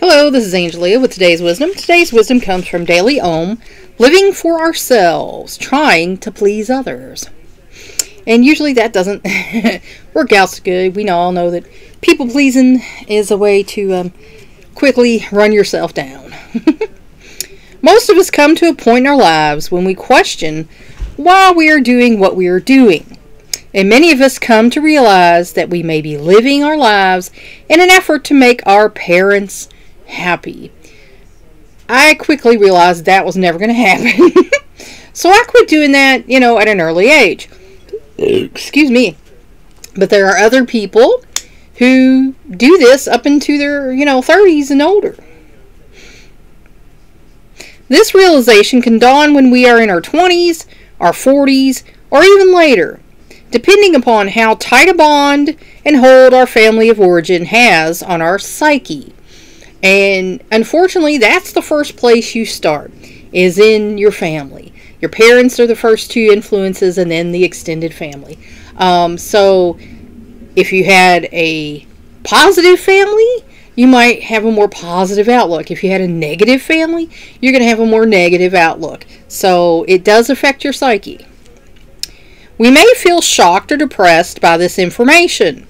Hello, this is Angelia with today's wisdom. Today's wisdom comes from Daily Ohm, living for ourselves, trying to please others. And usually that doesn't work out so good. We all know that people pleasing is a way to quickly run yourself down. Most of us come to a point in our lives when we question why we are doing what we are doing. And many of us come to realize that we may be living our lives in an effort to make our parents happy. I quickly realized that was never going to happen. So I quit doing that, at an early age. Excuse me. But there are other people who do this up into their, 30s and older. This realization can dawn when we are in our 20s, our 40s, or even later, depending upon how tight a bond and hold our family of origin has on our psyche. And unfortunately, that's the first place you start, is in your family. Your parents are the first two influences, and then the extended family. So if you had a positive family, you might have a more positive outlook. If you had a negative family, you're going to have a more negative outlook. So it does affect your psyche. We may feel shocked or depressed by this information,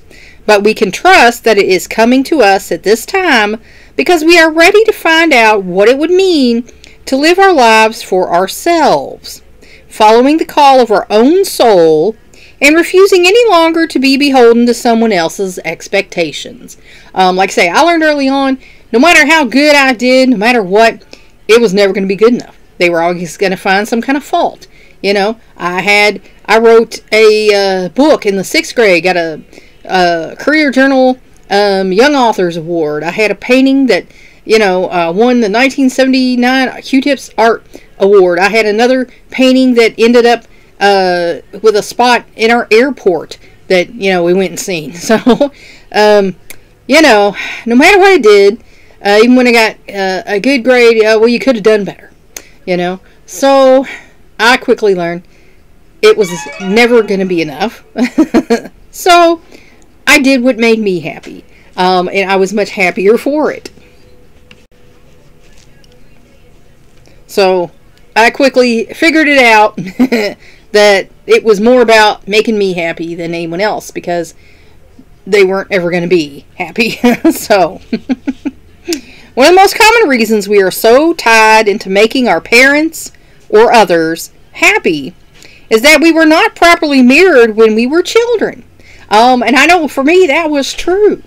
but we can trust that it is coming to us at this time because we are ready to find out what it would mean to live our lives for ourselves, following the call of our own soul and refusing any longer to be beholden to someone else's expectations. Like I say, I learned early on, no matter how good I did, no matter what, it was never going to be good enough. They were always going to find some kind of fault. I wrote a book in the 6th grade, got a Career Journal Young Authors Award. I had a painting that, won the 1979 Q-Tips Art Award. I had another painting that ended up with a spot in our airport that, we went and seen. So, no matter what I did, even when I got a good grade, you could have done better, So I quickly learned it was never going to be enough. So I did what made me happy. And I was much happier for it. So I quickly figured it out that it was more about making me happy than anyone else because they weren't ever going to be happy. So one of the most common reasons we are so tied into making our parents or others happy is that we were not properly mirrored when we were children. And I know for me that was true.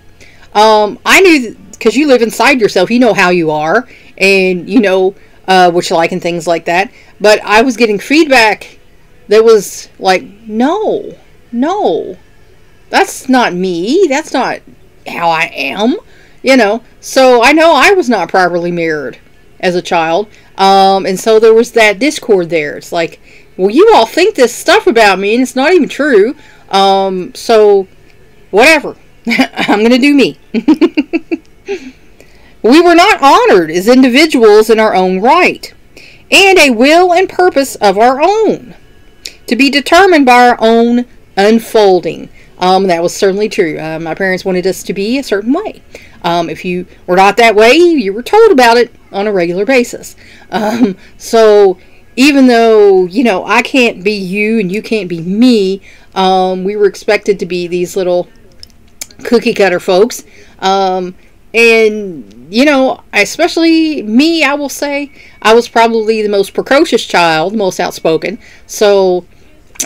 I knew, because you live inside yourself, you know how you are, and you know what you like and things like that. But I was getting feedback that was like, no, that's not me. That's not how I am. So I know I was not properly mirrored as a child. And so there was that discord there. It's like, well, you all think this stuff about me and it's not even true. So whatever. I'm going to do me. We were not honored as individuals in our own right, and a will and purpose of our own, to be determined by our own unfolding. That was certainly true. My parents wanted us to be a certain way. If you were not that way, you were told about it on a regular basis. So even though, I can't be you and you can't be me, we were expected to be these little cookie cutter folks. And, especially me, I will say, I was probably the most precocious child, most outspoken. So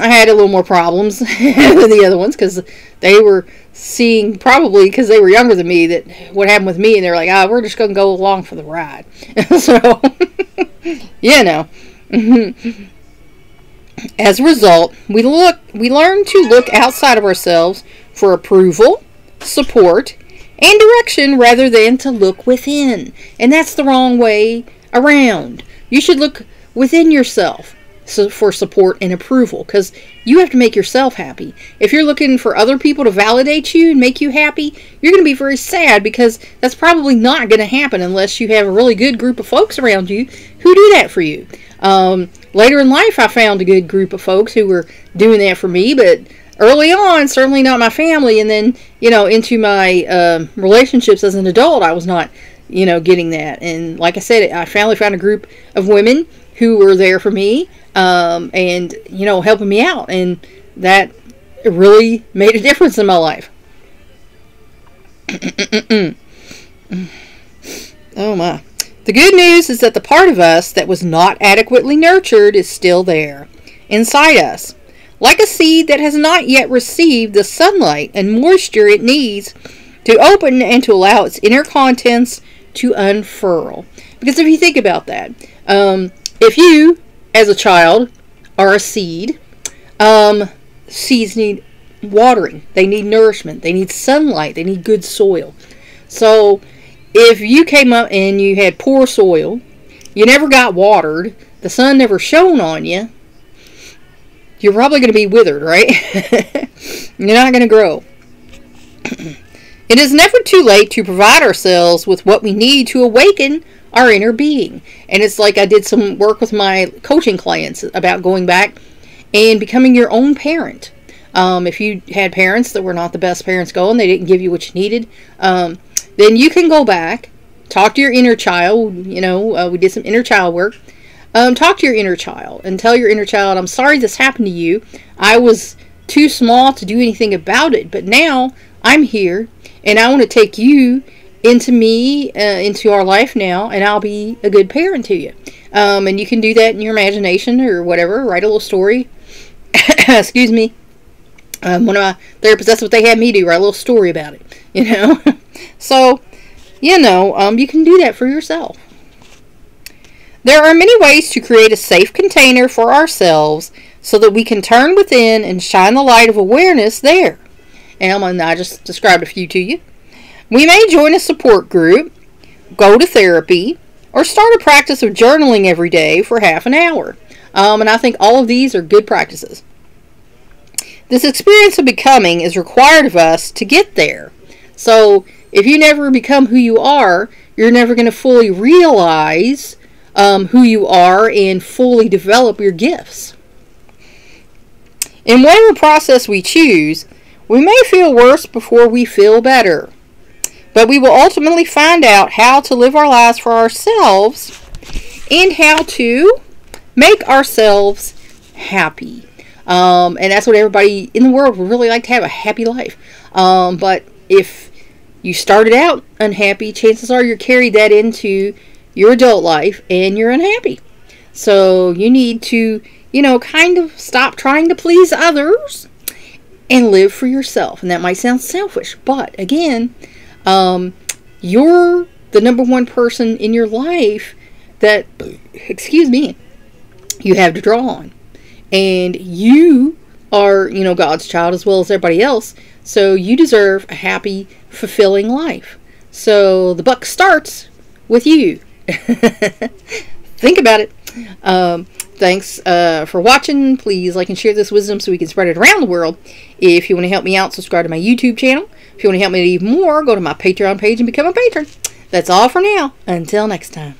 I had a little more problems than the other ones because they were seeing, probably because they were younger than me, that what happened with me, and they're like, we're just going to go along for the ride. So, As a result, we learn to look outside of ourselves for approval, support, and direction rather than to look within. And that's the wrong way around. You should look within yourself for support and approval, because you have to make yourself happy. If you're looking for other people to validate you and make you happy, you're going to be very sad, because that's probably not going to happen unless you have a really good group of folks around you who do that for you. Later in life, I found a good group of folks who were doing that for me, but early on, certainly not my family, and then, into my relationships as an adult, I was not getting that. And like I said, I finally found a group of women who were there for me, and helping me out, and that really made a difference in my life. Oh my. The good news is that the part of us that was not adequately nurtured is still there, inside us, like a seed that has not yet received the sunlight and moisture it needs to open and to allow its inner contents to unfurl. Because if you think about that, if you, as a child, are a seed, seeds need watering, they need nourishment, they need sunlight, they need good soil. So if you came up and you had poor soil, you never got watered, the sun never shone on you, you're probably going to be withered, right? You're not going to grow. It is never too late to provide ourselves with what we need to awaken our inner being. And it's like I did some work with my coaching clients about going back and becoming your own parent. If you had parents that were not the best parents going, they didn't give you what you needed, then you can go back, talk to your inner child. We did some inner child work. Talk to your inner child and tell your inner child, I'm sorry this happened to you. I was too small to do anything about it, but now I'm here and I want to take you into our life now, and I'll be a good parent to you. And you can do that in your imagination or whatever. Write a little story. Excuse me. One of my therapists, that's what they had me do, write a little story about it, So, you can do that for yourself. There are many ways to create a safe container for ourselves so that we can turn within and shine the light of awareness there. And I just described a few to you. We may join a support group, go to therapy, or start a practice of journaling every day for half an hour. And I think all of these are good practices. This experience of becoming is required of us to get there. So if you never become who you are, you're never going to fully realize who you are and fully develop your gifts. In whatever process we choose, we may feel worse before we feel better. But we will ultimately find out how to live our lives for ourselves and how to make ourselves happy. And that's what everybody in the world would really like, to have a happy life. But if you started out unhappy, chances are you carried that into your adult life and you're unhappy. So you need to, kind of stop trying to please others and live for yourself. And that might sound selfish, but again, you're the number one person in your life that, you have to draw on. And you are, God's child as well as everybody else. So you deserve a happy, fulfilling life. So the buck starts with you. Think about it. Thanks for watching. Please like and share this wisdom so we can spread it around the world. If you want to help me out, subscribe to my YouTube channel. If you want to help me even more, go to my Patreon page and become a patron. That's all for now. Until next time.